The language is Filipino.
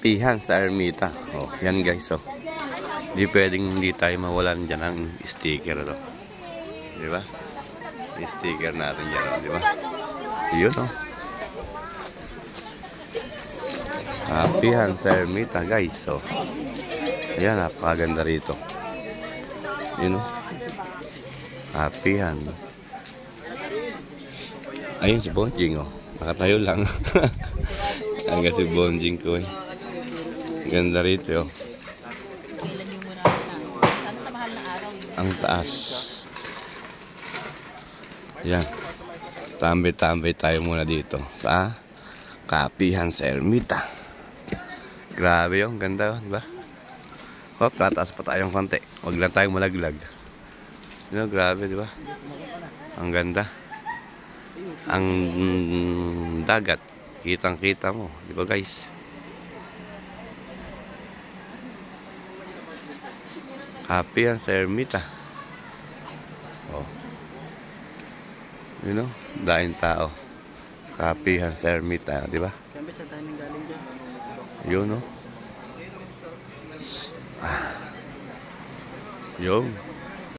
Kapihan sa Ermita. Oh, yan guys, oh. Di pwedeng hindi tayo mawalan dyan ng sticker, to. Di ba? Sticker natin dyan, di ba? Yun, oh. Kapihan sa Ermita, guys, oh. Ayan, napakaganda rito. Yun, oh. Kapihan. Ayun si Bonjing, oh. Nakatayo lang. Hanggang si Bonjing ko, eh. Ganda rito, oh. Ang taas. Yan. Tambay-tambay tayo muna dito sa Kapihan sa Ermita. Grabe yung ganda, diba? Hop, tataas pa tayong konti. Huwag lang tayong malaglag. Yun, grabe, diba? Ang ganda. Ang dagat. Kitang-kita mo. Diba, guys? Kapihan sa Ermita. Oh. You know, daing tao. Kapihan sa Ermita, di ba? Yun, no? Yun.